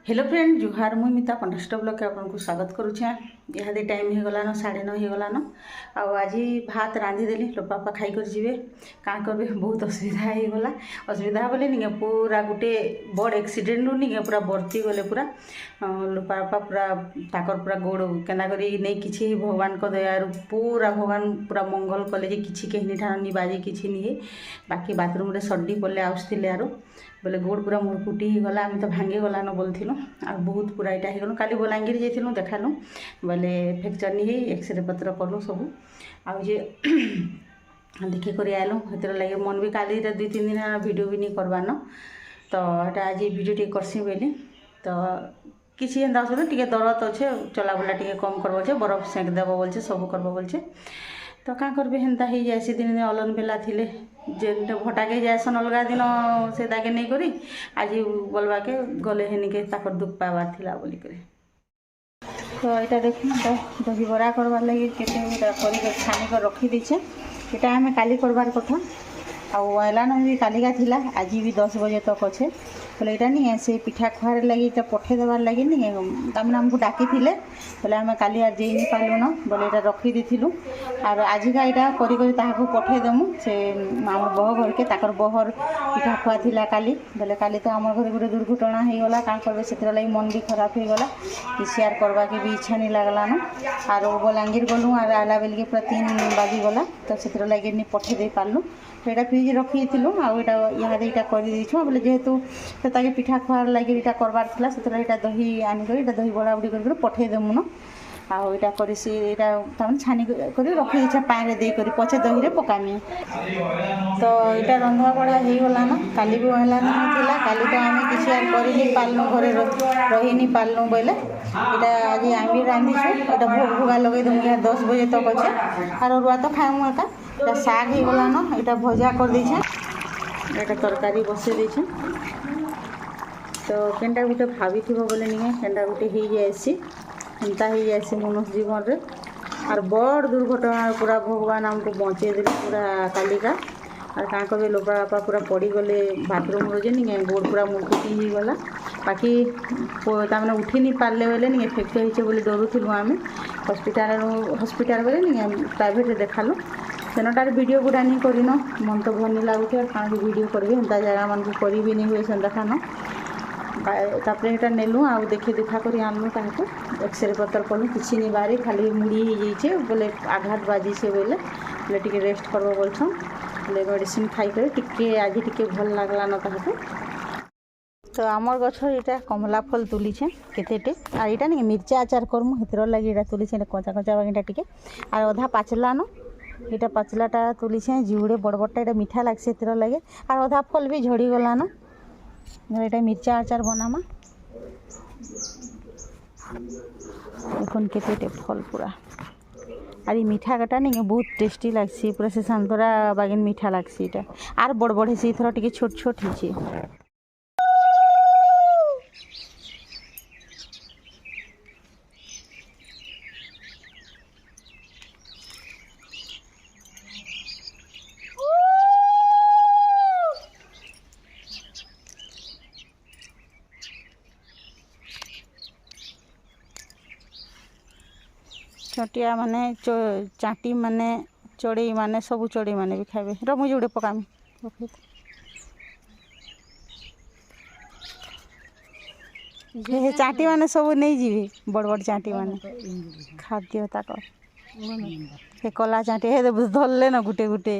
Hello friend जुहार मुई मिता पंडस्ट blog के आपको स्वागत करुचे। इहादे टाइम हो गलान 9:30 हो गलान आज भात रांधि देली लोपापा खाई कर जीवे का करबे बहुत असुविधा हो गला। असुविधा बोले निगे पूरा गोटे बड़ एक्सीडेंट रु निगे पूरा बर्ती गले पूरा लोपापा पूरा ताकर पूरा गोड़ केना करी नहीं किछि भगवान को दयारु पूरा भगवान पूरा मंगल कले जे किछि केहनी ठान नि बाजी किछि नि बाकी बाथरूम रे सड्डी पले आउसथिले आरो बोले गोड़ पूरा मुरकुटी गला आम तो भांगी गलान बोलथिलु आ बहुत पूरा इटा हो काली बलांगीर जाइलु देखालु बोले फ्रैक्चर नहीं एक्सरे पत्र कलु सब आ जे देखी कर आलु हेतर लगे मन भी काली 2-3 दिन वीडियो भी नहीं करवान तो यहाँ आज वीडियो टे करसी बोली तो किसी एंता असुविधा टी दरद अच्छे चला बुला टी कम करबे बरफ सेक देव बोलছে सब करब बोलছে तो क्या करबे हेन्ता हो जाए दिन अलन बेला थिले जे भटाके जाएसन अलग दिन से दागे नहीं करी आज बोलवा के गले हेनिके ताकर दुख पावार थिला बोली करे तो यहाँ देख दही बरा करवार लगे केते छानी कर रखी दीचे यहाँ आम काली करवार कथा आलान भी कालिका थिला आज भी 10 बजे तक अच्छे बोले यहाँ नहीं से पिठा खुआर लगे पठे देवार लगे नहीं तमें आमको डाकी थे बोले आम काली आर जे नहीं पालु न बोले यहाँ रखी देलु और आजिका यहाँ कर पठे देमु से आम बह घर के ताकर बहर पिठा खुआ थिला काली बोले काली तो आम घर गोटे दुर्घटना हो गला क्या करबे से लगे मन भी खराब हो गला PCR करवा के भी इच्छा नहीं लगला न और बलांगीर गलु और आला बेल के पूरा 3 बाजी गला तो से लगे नहीं पठे दे पालु तो यहाँ फ्रिज रखी थी यहाँ यहाँ कर दीछुँ बोले जेहेतु ताके पिठा खुआर लगे यहाँ करवार था से यहाँ दही आनिक दही बड़ा बुड़ी कर पठे देमु न आउ यहाँ कर छानी कर रखी दीछे पानी देकर पचे दही रे पकामी तो यहाँ रंधा बड़ा हो गला न काली भी महिला नाला काली तो आम किसी कर नहीं पालनु घरे रही नहीं पालनु बोले यहाँ आज आम भी रांधिछु यहाँ भोग भोगा लगे दूँ यहाँ 10 बजे तक अच्छे और रुआ तो खाऊँ एका यहाँ शाग हो गला न यहाँ भजा कर दीछे यहाँ तरकारी बसई दीछे तो केनटा गोटे भाभी थी बोले नहीं केनटा गोटे हो जाएसी एंता हो जाएसी मनुष्य जीवन रे और बड़ दुर्घटना पूरा भगवान आमको बचे दे पूरा कालिका और क्या कहे लोपा बापा पूरा पड़गले बाथरूम रोजे नहीं गोड़ पूरा मुकुटी हो गला बाकी तमें उठी नहीं पारे बोले नहीं फ्रैक्चर होचे बोले डरुलु आम हस्पिटाल बोले नहीं प्राइवेट देखालु सेनटार वीडियो गुड़ा नहीं करन मन तो भल नहीं लगुचे क्या वीडियो करी एंता जगह मन को करी भी नहीं हुए से खान तापर यहाँ नेलु आ देखी दुखा कर आनलु ताको एक्सरे पत्र कलु किसी नहीं बाहरी खाली मुड़ी हो जाइए बोले आघात बाजी से बोले बोले टी रेस्ट करब बोलछन बोले मेडिसिन खाई टिके आज टिके भल लगला न ताको तो आमर गछ यहाँ कमला फल तुलीछे केतेटे और यहाँ नहीं मिर्चा आचार करमु हेतर लगे यहाँ तुलीछे कचा कचा बागीटा टिके और अधा पाचला न यहाँ पाचलाटा तुलीछे जुड़े बड़ बड़टा यहाँ मीठा लगसे हेतर लगे और अधा फल भी झड़ी गला न यहाँ मिर्चा आचार बनामा देखुन केते फल पूरा और ये मीठा कटा नहीं बहुत टेस्टी लगसी पूरा से संतरा बागिन मीठा लगसी और बड़ बड़ से थोड़ा टे छोट छोट हो चटिया माने चाटी माने चढ़ई माने सब चढ़ई माने भी खाइबे र मुझे उड़े पकामी हे चाटी माने सब नहीं जीवे बड़ बड़ चाटी माने खाद्य ताक हे कला चाटी हे धरले न गुटे गुटे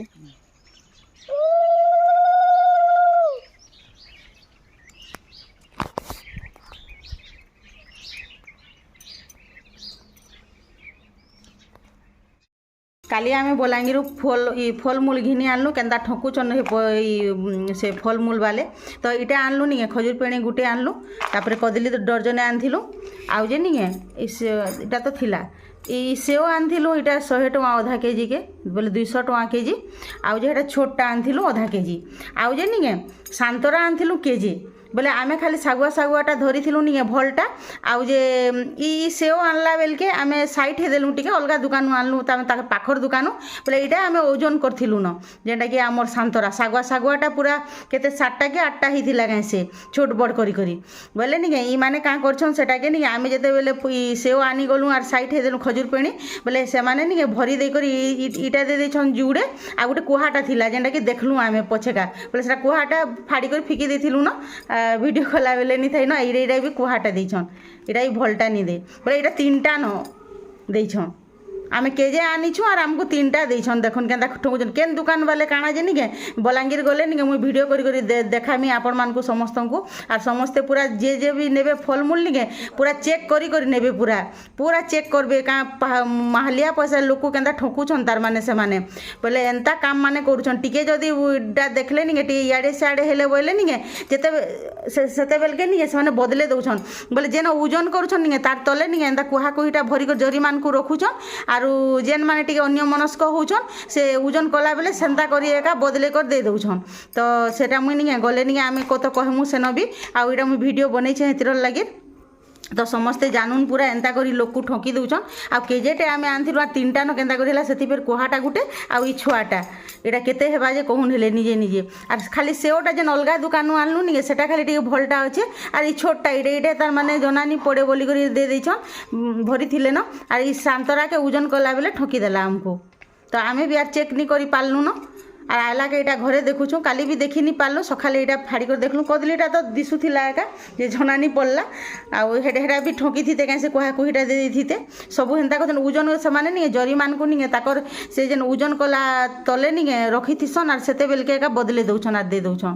काली आम बलांगीर फलमूल घिनी आनलु केन्ता ठकुचन से फलमूल वाले तो इटा आनलु नहीं खजूर पेणी गुटे आनलु तापर कदली डर्जने आनथिलु आउ जे नहीं इटा तो थिला ई सेव आनथिलु इटा 100 टଙ୍କା आधा केजी के बोले 200 टଙ୍କା केजी आउ जे छोटा आनथिलु आधा केजी आउ जे नहीं सांतरा आनथिलु केजी बोले आमे खाली सागुआ सागुआटा धरीथिलु नहीं भलटा आउ जे ई सेव आनला बेलके आमे साइड हे देलु टिके अलगा दुकान आनलु तामे पाखर दुकान बोले इटा आमे ओजन करथिलु न जेटा कि आमर सांतरा सागुआ सागुआटा पूरा केते 7टा के 8टा हिथिला गाय से छोट बड़ करी करी बोले नहीं ई माने का करछन सेटा के नहीं आमे जेते बेले सेव आनी गलु आर साइड हे देलु खजूर पेणी बोले से माने नहीं भरी दे करी इटा दे देछन जुड़े आ गुटे कुहाटा थिला जेटा कि देखलु आमे पछेका बोले सेटा कुहाटा फाड़ी कर फिकी देथिलु न वीडियो कला बेले नहीं थाई ना इटा भी कुहाटा देछन इटा भी भलटा नहीं दे बोले इटा 3टा न देछन आमे केजे आनीछु और आमको 3टा देछन देखन केनता ठकुचन केन दुकान वाले काना जे निके बलांगीर गले निके मुई वीडियो करी देखामी आपण मानकु समस्त को और समस्ते पूरा जे भी नेबे फलमूल निके पूरा चेक करी नेबे पूरा चेक करबे का माहलिया पैसा लोक केनता ठकुचन तार माने से माने बोले एंता काम माने करूछन टिके जदी डा देखले निके टी याडे साडे हेले बोले निके जेते सेते बेल के निके से माने बदले दउछन बोले जेन ओजन करूछन निके तार तले निके एंता कुहा कुहिटा भरी कर जरीमान को रखुछन आरु जेन माने टिके अन्य मनस्क होउछन से ओजन कला बेले सेंता करी एका बदले कर दे दउछन तो सेटा मुई निके गले निके आमे कत कहमु सेन भी आ इटा मुई वीडियो बनै छे हेतिर लागि तो समस्ते जानून पूरा एंता करी लोक को ठकी दउछन आ केजेटे आमे आनथिलु आ 3टा न केंता करी हला सेति फेर कोहाटा गुटे आ ई छुआटा एटा केते हेबा जे कहून हेले निजे निजे आ खाली सेवटा जेन अलगा दुकानु आनलु निके सेटा खाली टिके भलटा अछि आ ई छोटटा इडे तार माने जनानी पड़े बोली करी दे देछन भरी थिले न आ ई सांतरा के ओजन कला बेले ठकी देला हमको तो आमे भी यार चेक नहीं करी पालनु न আর আলাকে এটা ঘরে দেখুছু কালি বি দেখি নি পারলো সকালে এটা ফাড়ি করে দেখলু কদলিটা তো দিশুথিলা একা যে ঝনানি পড়লা আর হেটা বি ঠকি থিতে কাছে কোহা কোহিটা দে দিতে সবু হেন্তা কথা ওজন সেমানে নিয়ে জরিমানকু নিয়ে তাকর সে যেন ওজন কলা তলে নিয়ে রখিথিসন আর সেতে বেলকে একা বদলে দউছন আর দে দউছন